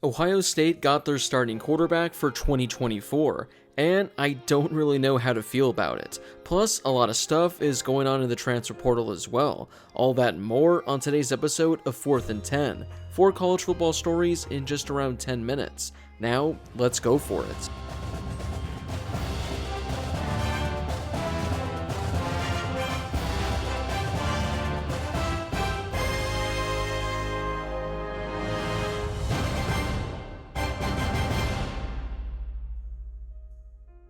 Ohio State got their starting quarterback for 2024, and I don't really know how to feel about it. Plus, a lot of stuff is going on in the transfer portal as well. All that and more on today's episode of 4th and 10. 4 college football stories in just around 10 minutes. Now, let's go for it.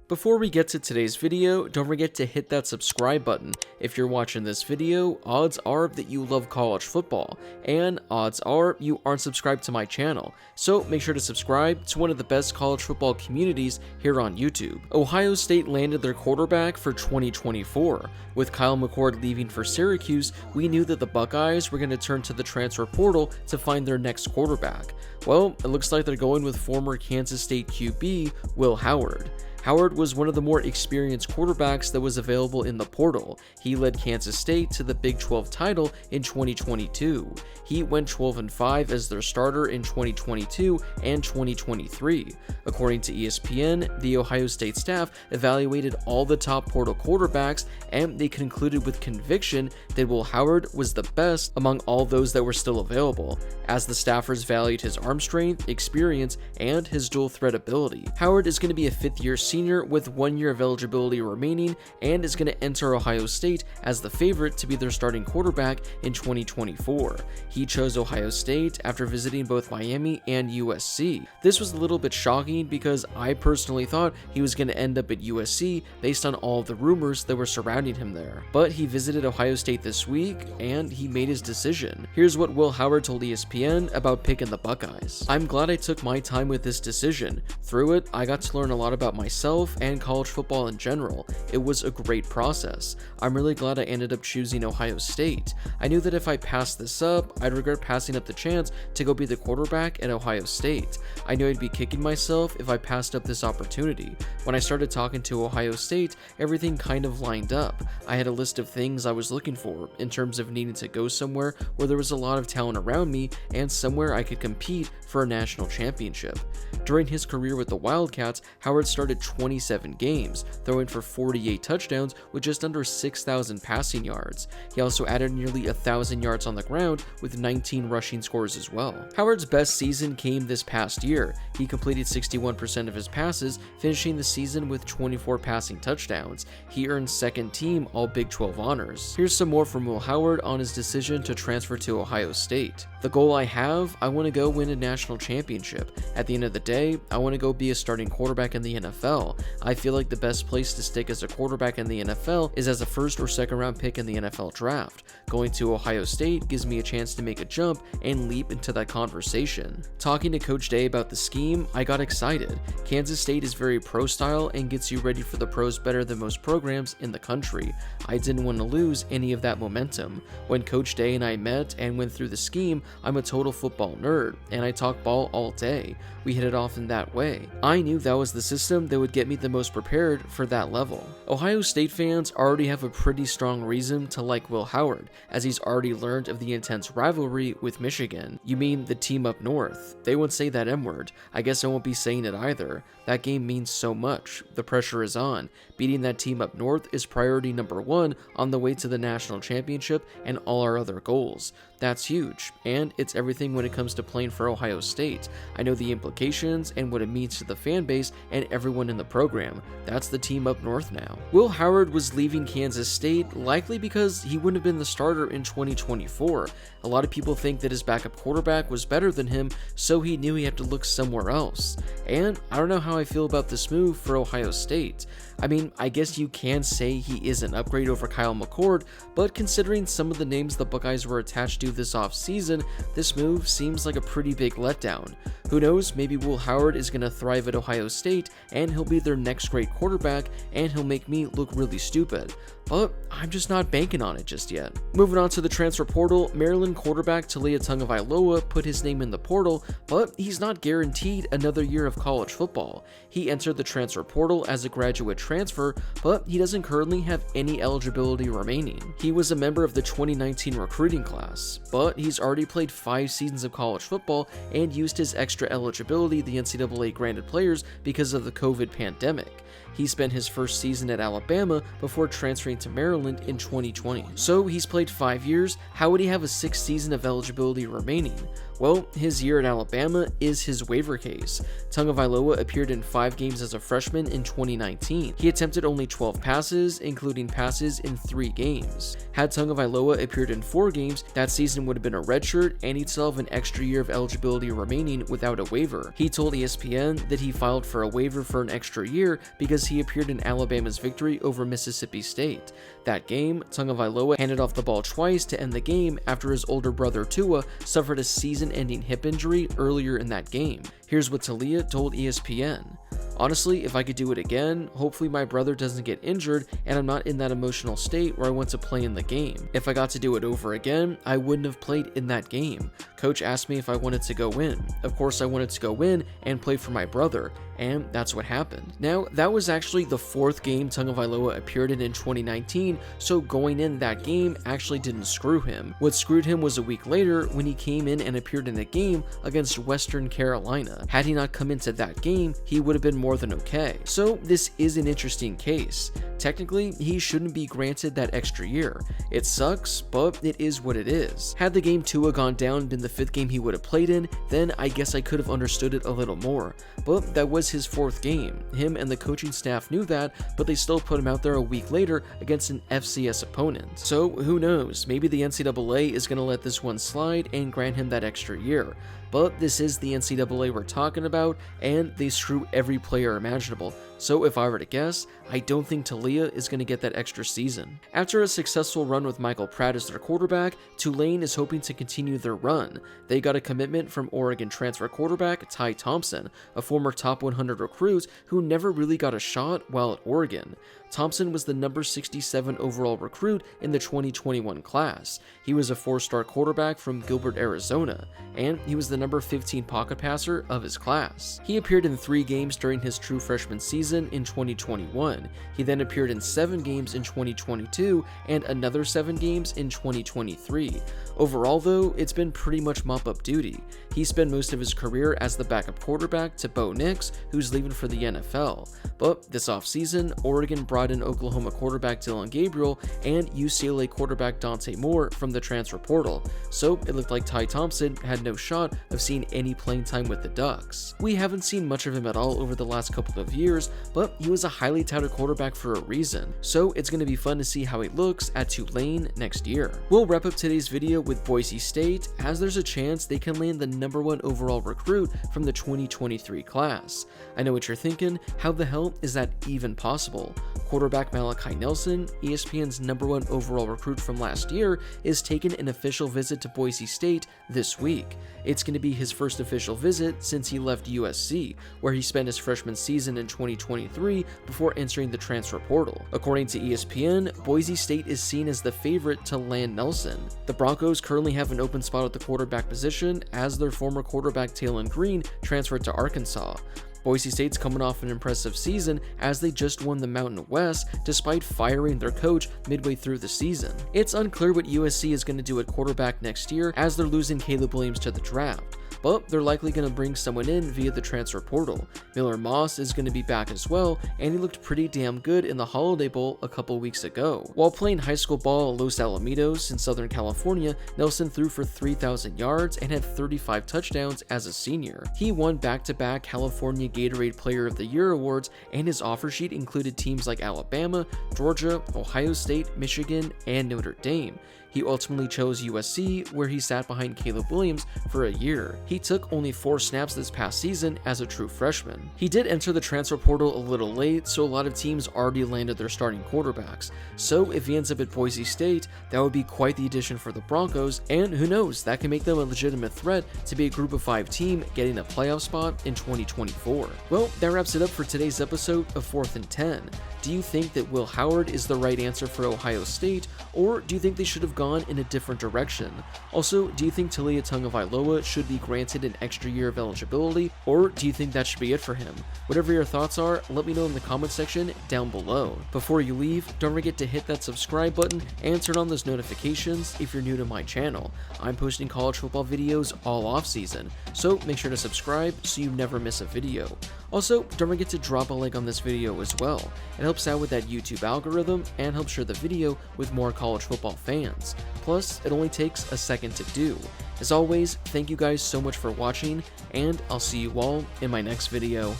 Before we get to today's video, don't forget to hit that subscribe button. If you're watching this video, odds are that you love college football, and odds are you aren't subscribed to my channel, so make sure to subscribe to one of the best college football communities here on YouTube. Ohio State landed their quarterback for 2024. With Kyle McCord leaving for Syracuse, we knew that the Buckeyes were going to turn to the transfer portal to find their next quarterback. Well, it looks like they're going with former Kansas State QB, Will Howard. Howard was one of the more experienced quarterbacks that was available in the portal. He led Kansas State to the Big 12 title in 2022. He went 12-5 as their starter in 2022 and 2023. According to ESPN, the Ohio State staff evaluated all the top portal quarterbacks, and they concluded with conviction that Will Howard was the best among all those that were still available, as the staffers valued his arm strength, experience, and his dual threat ability. Howard is going to be a 5th-year senior with 1 year of eligibility remaining and is going to enter Ohio State as the favorite to be their starting quarterback in 2024. He chose Ohio State after visiting both Miami and USC. This was a little bit shocking because I personally thought he was going to end up at USC based on all of the rumors that were surrounding him there. But he visited Ohio State this week and he made his decision. Here's what Will Howard told ESPN about picking the Buckeyes. "I'm glad I took my time with this decision. Through it, I got to learn a lot about myself and college football in general. It was a great process. I'm really glad I ended up choosing Ohio State. I knew that if I passed this up, I'd regret passing up the chance to go be the quarterback at Ohio State. I knew I'd be kicking myself if I passed up this opportunity. When I started talking to Ohio State, everything kind of lined up. I had a list of things I was looking for in terms of needing to go somewhere where there was a lot of talent around me and somewhere I could compete for a national championship." During his career with the Wildcats, Howard started 27 games, throwing for 48 touchdowns with just under 6,000 passing yards. He also added nearly 1,000 yards on the ground with 19 rushing scores as well. Howard's best season came this past year. He completed 61% of his passes, finishing the season with 24 passing touchdowns. He earned second team All Big 12 honors. Here's some more from Will Howard on his decision to transfer to Ohio State. "The goal I have, I want to go win a national championship. At the end of the day, I want to go be a starting quarterback in the NFL. I feel like the best place to stick as a quarterback in the NFL is as a 1st or 2nd round pick in the NFL draft. Going to Ohio State gives me a chance to make a jump and leap into that conversation." Talking to Coach Day about the scheme, I got excited. Kansas State is very pro style and gets you ready for the pros better than most programs in the country. I didn't want to lose any of that momentum. When Coach Day and I met and went through the scheme, I'm a total football nerd, and I talk ball all day. We hit it off in that way. I knew that was the system that would get me the most prepared for that level. Ohio State fans already have a pretty strong reason to like Will Howard, as he's already learned of the intense rivalry with Michigan. You mean the team up north? They won't say that M-word. I guess I won't be saying it either. That game means so much. The pressure is on. Beating that team up north is priority number 1 on the way to the national championship and all our other goals. That's huge, and it's everything when it comes to playing for Ohio State. I know the implications and what it means to the fan base and everyone in the program. That's the team up north now. Will Howard was leaving Kansas State likely because he wouldn't have been the starter in 2024. A lot of people think that his backup quarterback was better than him, so he knew he had to look somewhere else. And I don't know how I feel about this move for Ohio State. I mean, I guess you can say he is an upgrade over Kyle McCord, but considering some of the names the Buckeyes were attached to this offseason, this move seems like a pretty big letdown. Who knows, maybe Will Howard is going to thrive at Ohio State, and he'll be their next great quarterback, and he'll make me look really stupid. But I'm just not banking on it just yet. Moving on to the transfer portal, Maryland quarterback Taulia Tagovailoa put his name in the portal, but he's not guaranteed another year of college football. He entered the transfer portal as a graduate transfer, but he doesn't currently have any eligibility remaining. He was a member of the 2019 recruiting class, but he's already played 5 seasons of college football and used his extra extra eligibility the NCAA granted players because of the COVID pandemic. He spent his first season at Alabama before transferring to Maryland in 2020. So he's played 5 years. How would he have a 6th season of eligibility remaining? Well, his year at Alabama is his waiver case. Tagovailoa appeared in 5 games as a freshman in 2019. He attempted only 12 passes, including passes in 3 games. Had Tagovailoa appeared in 4 games, that season would have been a redshirt, and he'd still have an extra year of eligibility remaining without a waiver. He told ESPN that he filed for a waiver for an extra year because he appeared in Alabama's victory over Mississippi State. That game, Tagovailoa handed off the ball twice to end the game after his older brother Tua suffered a season-ending hip injury earlier in that game. Here's what Talia told ESPN. Honestly, if I could do it again, hopefully my brother doesn't get injured and I'm not in that emotional state where I want to play in the game. If I got to do it over again, I wouldn't have played in that game. Coach asked me if I wanted to go in. Of course I wanted to go in and play for my brother, and that's what happened. Now, that was actually the 4th game Tagovailoa appeared in 2019, so going in that game actually didn't screw him. What screwed him was a week later when he came in and appeared in a game against Western Carolina. Had he not come into that game, he would have been more than okay. So this is an interesting case. Technically, he shouldn't be granted that extra year. It sucks, but it is what it is. Had the game Tua gone down and been the 5th game he would have played in, then I guess I could have understood it a little more. But that was his 4th game. Him and the coaching staff knew that, but they still put him out there a week later against an FCS opponent. So who knows, maybe the NCAA is going to let this one slide and grant him that extra year. But this is the NCAA we're talking about, and they screw every player imaginable. So if I were to guess, I don't think Talia is going to get that extra season. After a successful run with Michael Pratt as their quarterback, Tulane is hoping to continue their run. They got a commitment from Oregon transfer quarterback Ty Thompson, a former top 100 recruit who never really got a shot while at Oregon. Thompson was the number 67 overall recruit in the 2021 class. He was a 4-star quarterback from Gilbert, Arizona, and he was the number 15 pocket passer of his class. He appeared in 3 games during his true freshman season in 2021. He then appeared in 7 games in 2022 and another 7 games in 2023. Overall though, it's been pretty much mop-up duty. He spent most of his career as the backup quarterback to Bo Nix, who's leaving for the NFL. But this offseason, Oregon brought in Oklahoma quarterback Dylan Gabriel and UCLA quarterback Dante Moore from the transfer portal, so it looked like Ty Thompson had no shot of seeing any playing time with the Ducks. We haven't seen much of him at all over the last couple of years, but he was a highly touted quarterback for a reason, so it's going to be fun to see how he looks at Tulane next year. We'll wrap up today's video with Boise State, as there's a chance they can land the number 1 overall recruit from the 2023 class. I know what you're thinking, how the hell is that even possible? Quarterback Malachi Nelson, ESPN's number 1 overall recruit from last year, is taking an official visit to Boise State this week. It's going to be his first official visit since he left USC, where he spent his freshman season in 2023 before entering the transfer portal. According to ESPN, Boise State is seen as the favorite to land Nelson. The Broncos currently have an open spot at the quarterback position as their former quarterback Taylon Green transferred to Arkansas. Boise State's coming off an impressive season as they just won the Mountain West despite firing their coach midway through the season. It's unclear what USC is going to do at quarterback next year as they're losing Caleb Williams to the draft, but they're likely going to bring someone in via the transfer portal. Miller Moss is going to be back as well, and he looked pretty damn good in the Holiday Bowl a couple weeks ago. While playing high school ball at Los Alamitos in Southern California, Nelson threw for 3,000 yards and had 35 touchdowns as a senior. He won back-to-back California Gatorade Player of the Year awards, and his offer sheet included teams like Alabama, Georgia, Ohio State, Michigan, and Notre Dame. He ultimately chose USC, where he sat behind Caleb Williams for a year. He took only 4 snaps this past season as a true freshman. He did enter the transfer portal a little late, so a lot of teams already landed their starting quarterbacks. So if he ends up at Boise State, that would be quite the addition for the Broncos, and who knows, that can make them a legitimate threat to be a group of 5 team getting a playoff spot in 2024. Well, that wraps it up for today's episode of 4th and 10. Do you think that Will Howard is the right answer for Ohio State, or do you think they should have gone gone in a different direction? Also, do you think Talia Tagovailoa should be granted an extra year of eligibility, or do you think that should be it for him? Whatever your thoughts are, let me know in the comment section down below. Before you leave, don't forget to hit that subscribe button and turn on those notifications if you're new to my channel. I'm posting college football videos all off season, so make sure to subscribe so you never miss a video. Also, don't forget to drop a like on this video as well. It helps out with that YouTube algorithm and helps share the video with more college football fans. Plus, it only takes a second to do. As always, thank you guys so much for watching, and I'll see you all in my next video.